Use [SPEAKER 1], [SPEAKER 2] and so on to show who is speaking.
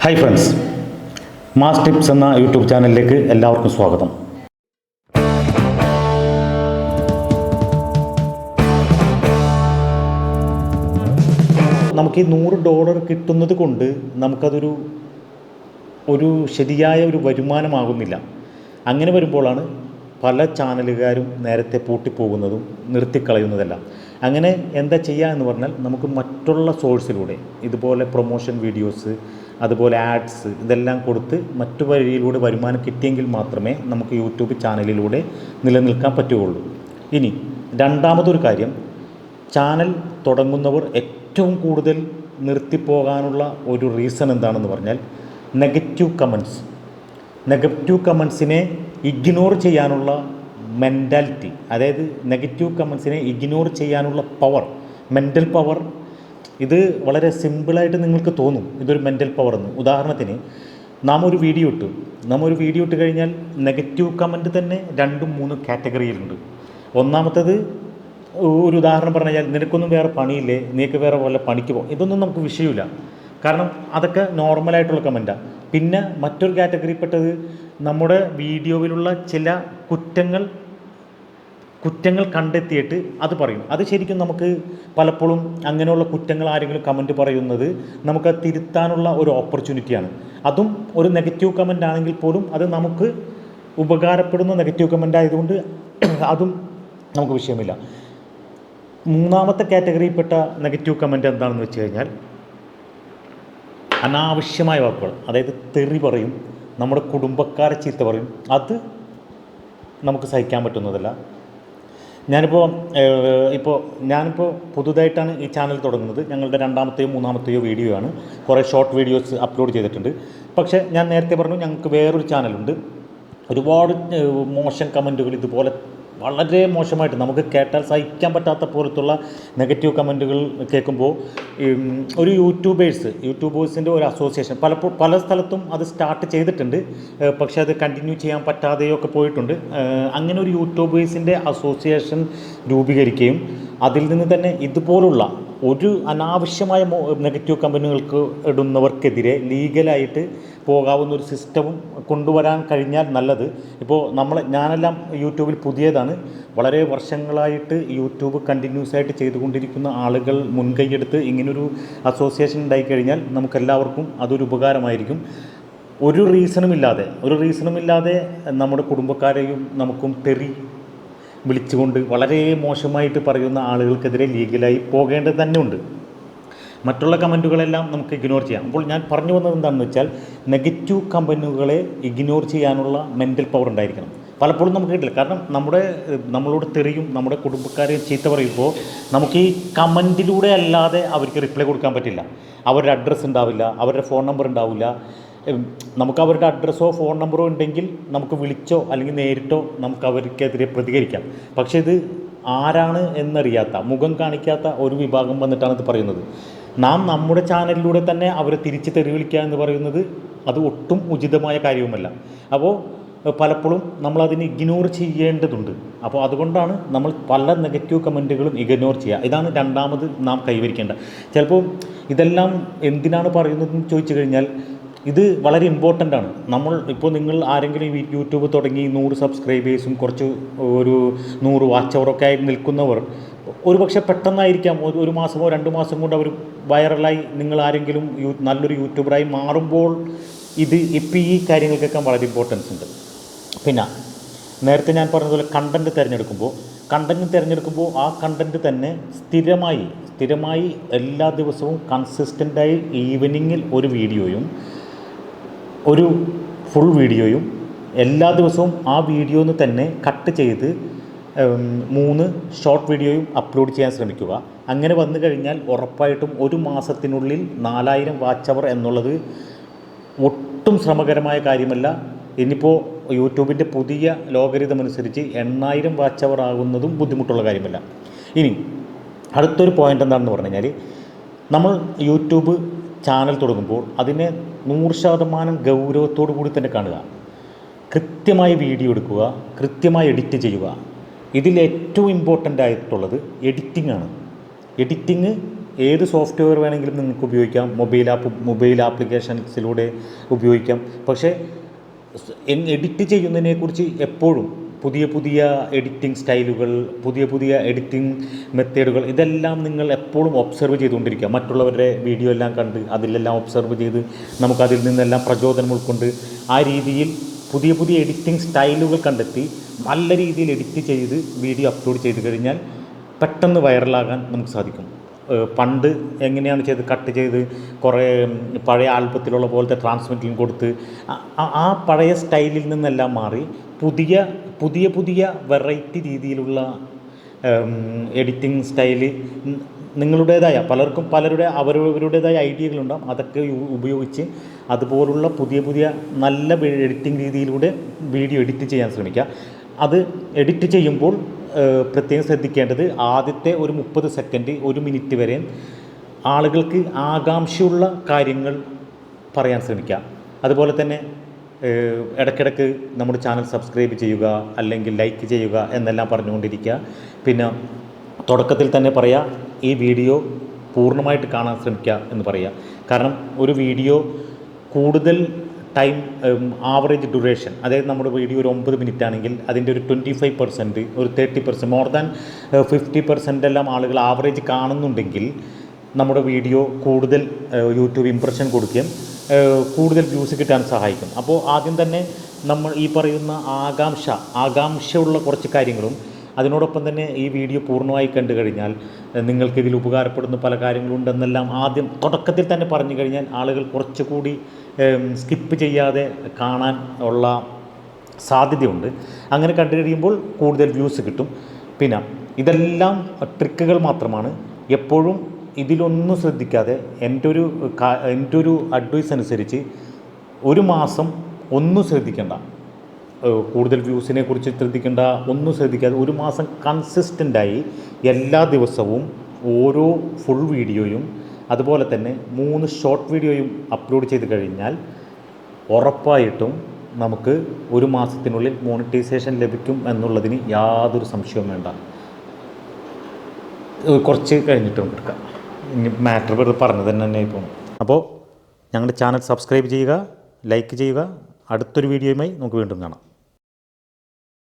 [SPEAKER 1] Hi friends, mass tips എന്ന YouTube ചാനലിലേക്ക് എല്ലാവർക്കും സ്വാഗതം. നമുക്ക് ഈ $100 കിട്ടുന്നത് കൊണ്ട് നമുക്കതൊരു ശരിയായ ഒരു വരുമാനമാകുന്നില്ല. അങ്ങനെ വരുമ്പോഴാണ് പല ചാനലുകാരും നേരത്തെ പൂട്ടിപ്പോകുന്നതും നിർത്തിക്കളയുന്നതെല്ലാം. അങ്ങനെ എന്താ ചെയ്യുക എന്ന് പറഞ്ഞാൽ, നമുക്ക് മറ്റുള്ള സോഴ്സിലൂടെ ഇതുപോലെ പ്രൊമോഷൻ വീഡിയോസ്, അതുപോലെ ആഡ്സ്, ഇതെല്ലാം കൊടുത്ത് മറ്റു വഴിയിലൂടെ വരുമാനം കിട്ടിയെങ്കിൽ മാത്രമേ നമുക്ക് യൂട്യൂബ് ചാനലിലൂടെ നിലനിൽക്കാൻ പറ്റുകയുള്ളൂ. ഇനി രണ്ടാമതൊരു കാര്യം, ചാനൽ തുടങ്ങുന്നവർ ഏറ്റവും കൂടുതൽ നിർത്തിപ്പോകാനുള്ള ഒരു റീസൺ എന്താണെന്ന് പറഞ്ഞാൽ, നെഗറ്റീവ് കമൻസിനെ ഇഗ്നോർ ചെയ്യാനുള്ള മെൻറ്റാലിറ്റി, അതായത് നെഗറ്റീവ് കമൻസിനെ ഇഗ്നോർ ചെയ്യാനുള്ള പവർ, മെൻ്റൽ പവർ. ഇത് വളരെ സിമ്പിളായിട്ട് നിങ്ങൾക്ക് തോന്നും ഇതൊരു മെൻ്റൽ പവർ എന്ന്. ഉദാഹരണത്തിന്, നാം ഒരു വീഡിയോ ഇട്ട് കഴിഞ്ഞാൽ നെഗറ്റീവ് കമൻറ്റ് തന്നെ 2-3 കാറ്റഗറിയിലുണ്ട്. ഒന്നാമത്തേത്, ഒരു ഉദാഹരണം പറഞ്ഞു കഴിഞ്ഞാൽ, നിനക്കൊന്നും വേറെ പണിയില്ലേ, നീക്ക് വേറെ പോലെ പണിക്ക് പോകും, ഇതൊന്നും നമുക്ക് വിഷയമില്ല. കാരണം അതൊക്കെ നോർമലായിട്ടുള്ള കമൻറ്റാണ്. പിന്നെ മറ്റൊരു കാറ്റഗറിപ്പെട്ടത്, നമ്മുടെ വീഡിയോയിലുള്ള ചില കുറ്റങ്ങൾ കണ്ടെത്തിയിട്ട് അത് പറയും. അത് ശരിക്കും നമുക്ക് പലപ്പോഴും അങ്ങനെയുള്ള കുറ്റങ്ങൾ ആരെങ്കിലും കമൻറ്റ് പറയുന്നത് നമുക്കത് തിരുത്താനുള്ള ഒരു ഓപ്പർച്യൂണിറ്റിയാണ്. അതും ഒരു നെഗറ്റീവ് കമൻ്റ് ആണെങ്കിൽ പോലും അത് നമുക്ക് ഉപകാരപ്പെടുന്ന നെഗറ്റീവ് കമൻ്റ് ആയതുകൊണ്ട് അതും നമുക്ക് വിഷയമില്ല. മൂന്നാമത്തെ കാറ്റഗറിയിൽപ്പെട്ട നെഗറ്റീവ് കമൻറ്റ് എന്താണെന്ന് വെച്ച് കഴിഞ്ഞാൽ, അനാവശ്യമായ വാക്കുകൾ, അതായത് തെറി പറയും, നമ്മുടെ കുടുംബക്കാരെ ചീത്ത പറയും. അത് നമുക്ക് സഹിക്കാൻ പറ്റുന്നതല്ല. ഞാനിപ്പോൾ പുതുതായിട്ടാണ് ഈ ചാനൽ തുടങ്ങുന്നത്. ഞങ്ങളുടെ 2-3 വീഡിയോ ആണ്. കുറേ ഷോർട്ട് വീഡിയോസ് അപ്ലോഡ് ചെയ്തിട്ടുണ്ട്. പക്ഷേ ഞാൻ നേരത്തെ പറഞ്ഞു, ഞങ്ങൾക്ക് വേറൊരു ചാനലുണ്ട്. ഒരുപാട് മോശം കമൻറ്റുകൾ, ഇതുപോലെ വളരെ മോശമായിട്ട് നമുക്ക് കേട്ടാൽ സഹിക്കാൻ പറ്റാത്ത പോലത്തുള്ള നെഗറ്റീവ് കമൻറ്റുകൾ കേൾക്കുമ്പോൾ, ഒരു യൂട്യൂബേഴ്സിൻ്റെ ഒരു അസോസിയേഷൻ പല സ്ഥലത്തും അത് സ്റ്റാർട്ട് ചെയ്തിട്ടുണ്ട്. പക്ഷേ അത് കണ്ടിന്യൂ ചെയ്യാൻ പറ്റാതെയൊക്കെ പോയിട്ടുണ്ട്. അങ്ങനെ ഒരു യൂട്യൂബേഴ്സിൻ്റെ അസോസിയേഷൻ രൂപീകരിക്കുകയും അതിൽ നിന്ന് തന്നെ ഇതുപോലുള്ള ഒരു അനാവശ്യമായ നെഗറ്റീവ് കമൻറ്റുകൾക്ക് ഇടുന്നവർക്കെതിരെ ലീഗലായിട്ട് പോകാവുന്ന ഒരു സിസ്റ്റവും കൊണ്ടുവരാൻ കഴിഞ്ഞാൽ നല്ലത്. ഇപ്പോൾ ഞാനെല്ലാം യൂട്യൂബിൽ പുതിയതാണ്. വളരെ വർഷങ്ങളായിട്ട് യൂട്യൂബ് കണ്ടിന്യൂസ് ആയിട്ട് ചെയ്തുകൊണ്ടിരിക്കുന്ന ആളുകൾ മുൻകൈയെടുത്ത് ഇങ്ങനൊരു അസോസിയേഷൻ ഉണ്ടായിക്കഴിഞ്ഞാൽ നമുക്കെല്ലാവർക്കും അതൊരു ഉപകാരമായിരിക്കും. ഒരു റീസണുമില്ലാതെ നമ്മുടെ കുടുംബക്കാരെയും നമുക്കും തെറി വിളിച്ചുകൊണ്ട് വളരെ മോശമായിട്ട് പറയുന്ന ആളുകൾക്കെതിരെ ലീഗലായി പോകേണ്ടത് തന്നെ ഉണ്ട്. മറ്റുള്ള കമൻറ്റുകളെല്ലാം നമുക്ക് ഇഗ്നോർ ചെയ്യാം. അപ്പോൾ ഞാൻ പറഞ്ഞു വന്നത് എന്താണെന്ന് വെച്ചാൽ, നെഗറ്റീവ് കമൻറ്റുകളെ ഇഗ്നോർ ചെയ്യാനുള്ള മെൻ്റൽ പവർ ഉണ്ടായിരിക്കണം. പലപ്പോഴും നമുക്ക് കിട്ടില്ല. കാരണം നമ്മളോട് തെറിയും നമ്മുടെ കുടുംബക്കാരെയും ചീത്ത പറയുമ്പോൾ നമുക്ക് ഈ കമൻറ്റിലൂടെ അല്ലാതെ അവർക്ക് റിപ്ലൈ കൊടുക്കാൻ പറ്റില്ല. അവരുടെ അഡ്രസ്സ് ഉണ്ടാവില്ല, അവരുടെ ഫോൺ നമ്പർ ഉണ്ടാവില്ല. നമുക്ക് അവരുടെ അഡ്രസ്സോ ഫോൺ നമ്പറോ ഉണ്ടെങ്കിൽ നമുക്ക് വിളിച്ചോ അല്ലെങ്കിൽ നേരിട്ടോ നമുക്ക് അവർക്കെതിരെ പ്രതികരിക്കാം. പക്ഷേ ഇത് ആരാണ് എന്നറിയാത്ത, മുഖം കാണിക്കാത്ത ഒരു വിഭാഗം വന്നിട്ടാണ് ഇത് പറയുന്നത്. നമ്മുടെ ചാനലിലൂടെ തന്നെ അവരെ തിരിച്ച് തെറി വിളിക്കുക എന്ന് പറയുന്നത് അത് ഒട്ടും ഉചിതമായ കാര്യവുമല്ല. അപ്പോൾ പലപ്പോഴും നമ്മളതിന് ഇഗ്നോർ ചെയ്യേണ്ടതുണ്ട്. അപ്പോൾ അതുകൊണ്ടാണ് നമ്മൾ പല നെഗറ്റീവ് കമൻറ്റുകളും ഇഗ്നോർ ചെയ്യുക. ഇതാണ് രണ്ടാമത് നാം കൈവരിക്കേണ്ടത്. ചിലപ്പോൾ ഇതെല്ലാം എന്തിനാണ് പറയുന്നതെന്ന് ചോദിച്ചു കഴിഞ്ഞാൽ, ഇത് വളരെ ഇമ്പോർട്ടൻ്റ് ആണ്. നിങ്ങൾ ആരെങ്കിലും യൂട്യൂബ് തുടങ്ങി 100 സബ്സ്ക്രൈബേഴ്സും കുറച്ച് ഒരു 100 വാച്ച് അവറൊക്കെ ആയി നിൽക്കുന്നവർ ഒരു പക്ഷേ പെട്ടെന്നായിരിക്കാം ഒരു മാസമോ 2 മാസം കൊണ്ട് അവർ വൈറലായി നിങ്ങൾ ആരെങ്കിലും നല്ലൊരു യൂട്യൂബറായി മാറുമ്പോൾ ഇപ്പോൾ ഈ കാര്യങ്ങൾക്കൊക്കെ വളരെ ഇമ്പോർട്ടൻസ് ഉണ്ട്. പിന്നെ നേരത്തെ ഞാൻ പറഞ്ഞതുപോലെ കണ്ടൻറ്റ് തിരഞ്ഞെടുക്കുമ്പോൾ ആ കണ്ടൻറ്റ് തന്നെ സ്ഥിരമായി എല്ലാ ദിവസവും കൺസിസ്റ്റൻ്റായി ഈവനിങ്ങിൽ ഒരു വീഡിയോയും ഒരു ഫുൾ വീഡിയോയും എല്ലാ ദിവസവും ആ വീഡിയോന്ന് തന്നെ കട്ട് ചെയ്ത് 3 ഷോർട്ട് വീഡിയോയും അപ്ലോഡ് ചെയ്യാൻ ശ്രമിക്കുക. അങ്ങനെ വന്നു കഴിഞ്ഞാൽ ഉറപ്പായിട്ടും ഒരു മാസത്തിനുള്ളിൽ 4000 വാച്ച് അവർ എന്നുള്ളത് ഒട്ടും ശ്രമകരമായ കാര്യമല്ല. ഇനിയിപ്പോൾ യൂട്യൂബിൻ്റെ പുതിയ ലോഗരിതം അനുസരിച്ച് 8000 വാച്ച് അവർ ആകുന്നതും ബുദ്ധിമുട്ടുള്ള കാര്യമല്ല. ഇനി അടുത്തൊരു പോയിൻ്റ് എന്താണെന്ന് പറഞ്ഞു കഴിഞ്ഞാൽ, നമ്മൾ യൂട്യൂബ് ചാനൽ തുടങ്ങുമ്പോൾ അതിനെ 100% ഗൗരവത്തോടു കൂടി തന്നെ കാണുക. കൃത്യമായി വീഡിയോ എടുക്കുക, കൃത്യമായി എഡിറ്റ് ചെയ്യുക. ഇതിൽ ഏറ്റവും ഇമ്പോർട്ടൻ്റ് ആയിട്ടുള്ളത് എഡിറ്റിംഗ് ആണ്. എഡിറ്റിംഗ് ഏത് സോഫ്റ്റ്വെയർ വേണമെങ്കിലും നിങ്ങൾക്ക് ഉപയോഗിക്കാം, മൊബൈൽ ആപ്ലിക്കേഷൻസിലൂടെ ഉപയോഗിക്കാം. പക്ഷേ എഡിറ്റ് ചെയ്യുന്നതിനെക്കുറിച്ച് എപ്പോഴും പുതിയ പുതിയ എഡിറ്റിംഗ് സ്റ്റൈലുകൾ, പുതിയ എഡിറ്റിംഗ് മെത്തേഡുകൾ, ഇതെല്ലാം നിങ്ങൾ എപ്പോഴും ഒബ്സർവ് ചെയ്തുകൊണ്ടിരിക്കുക. മറ്റുള്ളവരുടെ വീഡിയോ എല്ലാം കണ്ട് അതിലെല്ലാം ഒബ്സർവ് ചെയ്ത് നമുക്കതിൽ നിന്നെല്ലാം പ്രചോദനം ഉൾക്കൊണ്ട് ആ രീതിയിൽ പുതിയ എഡിറ്റിംഗ് സ്റ്റൈലുകൾ കണ്ടെത്തി നല്ല രീതിയിൽ എഡിറ്റ് ചെയ്ത് വീഡിയോ അപ്ലോഡ് ചെയ്ത് കഴിഞ്ഞാൽ പെട്ടെന്ന് വൈറലാകാൻ നമുക്ക് സാധിക്കും. പണ്ട് എങ്ങനെയാണ് കട്ട് ചെയ്ത് കുറേ പഴയ ആൽബത്തിലുള്ള പോലത്തെ ട്രാൻസ്മിറ്റിംഗ് കൊടുത്ത് ആ പഴയ സ്റ്റൈലിൽ നിന്നെല്ലാം മാറി പുതിയ വെറൈറ്റി രീതിയിലുള്ള എഡിറ്റിംഗ് സ്റ്റൈല് നിങ്ങളുടേതായ അവരവരുടേതായ ഐഡിയകളുണ്ടാകും. അതൊക്കെ ഉപയോഗിച്ച് അതുപോലുള്ള പുതിയ നല്ല എഡിറ്റിംഗ് രീതിയിലൂടെ വീഡിയോ എഡിറ്റ് ചെയ്യാൻ ശ്രമിക്കുക. അത് എഡിറ്റ് ചെയ്യുമ്പോൾ പ്രത്യേകം ശ്രദ്ധിക്കേണ്ടത് ആദ്യത്തെ ഒരു 30 സെക്കൻഡ് 1 മിനിറ്റ് വരെ ആളുകൾക്ക് ആകാംക്ഷയുള്ള കാര്യങ്ങൾ പറയാൻ ശ്രമിക്കുക. അതുപോലെ തന്നെ ഇടയ്ക്കിടയ്ക്ക് നമ്മുടെ ചാനൽ സബ്സ്ക്രൈബ് ചെയ്യുക, അല്ലെങ്കിൽ ലൈക്ക് ചെയ്യുക എന്നെല്ലാം പറഞ്ഞുകൊണ്ടിരിക്കുക. പിന്നെ തുടക്കത്തിൽ തന്നെ പറയുക, ഈ വീഡിയോ പൂർണ്ണമായിട്ട് കാണാൻ ശ്രമിക്കുക എന്ന് പറയുക. കാരണം ഒരു വീഡിയോ കൂടുതൽ ടൈം ആവറേജ് ഡ്യൂറേഷൻ, അതായത് നമ്മുടെ വീഡിയോ ഒരു 9 മിനിറ്റ് ആണെങ്കിൽ അതിൻ്റെ ഒരു 25%, ഒരു 30%, മോർ ദാൻ 50% എല്ലാം ആളുകൾ ആവറേജ് കാണുന്നുണ്ടെങ്കിൽ നമ്മുടെ വീഡിയോ കൂടുതൽ യൂട്യൂബ് ഇംപ്രഷൻ കൊടുക്കുകയും കൂടുതൽ വ്യൂസ് കിട്ടാൻ സഹായിക്കും. അപ്പോൾ ആദ്യം തന്നെ നമ്മൾ ഈ പറയുന്ന ആകാംക്ഷയുള്ള കുറച്ച് കാര്യങ്ങളും അതിനോടൊപ്പം തന്നെ ഈ വീഡിയോ പൂർണ്ണമായി കണ്ടു കഴിഞ്ഞാൽ നിങ്ങൾക്കിതിൽ ഉപകാരപ്പെടുന്ന പല കാര്യങ്ങളുണ്ടെന്നെല്ലാം ആദ്യം തുടക്കത്തിൽ തന്നെ പറഞ്ഞു കഴിഞ്ഞാൽ ആളുകൾ കുറച്ചുകൂടി സ്കിപ്പ് ചെയ്യാതെ കാണാൻ ഉള്ള സാധ്യതയുണ്ട്. അങ്ങനെ കണ്ടു കഴിയുമ്പോൾ കൂടുതൽ വ്യൂസ് കിട്ടും. പിന്നെ ഇതെല്ലാം ട്രിക്കുകൾ മാത്രമാണ്. എപ്പോഴും ഇതിലൊന്നും ശ്രദ്ധിക്കാതെ എൻ്റെ ഒരു അഡ്വൈസ് അനുസരിച്ച് ഒരു മാസം ഒന്നും ശ്രദ്ധിക്കേണ്ട, കൂടുതൽ വ്യൂസിനെ കുറിച്ച് ശ്രദ്ധിക്കേണ്ട, ഒന്നും ശ്രദ്ധിക്കാതെ ഒരു മാസം കൺസിസ്റ്റൻ്റായി എല്ലാ ദിവസവും ഓരോ ഫുൾ വീഡിയോയും അതുപോലെ തന്നെ 3 ഷോർട്ട് വീഡിയോയും അപ്ലോഡ് ചെയ്ത് കഴിഞ്ഞാൽ ഉറപ്പായിട്ടും നമുക്ക് ഒരു മാസത്തിനുള്ളിൽ മോണിറ്റൈസേഷൻ ലഭിക്കും എന്നുള്ളതിന് യാതൊരു സംശയവും വേണ്ട. കുറച്ച് കഴിഞ്ഞിട്ട് നമുക്ക് എടുക്കാം. ഇനി മാറ്റർ വെറുതെ പറഞ്ഞത് തന്നെ ഇപ്പം. അപ്പോൾ ഞങ്ങളുടെ ചാനൽ സബ്സ്ക്രൈബ് ചെയ്യുക, ലൈക്ക് ചെയ്യുക. അടുത്തൊരു വീഡിയോയുമായി നമുക്ക് വീണ്ടും കാണാം.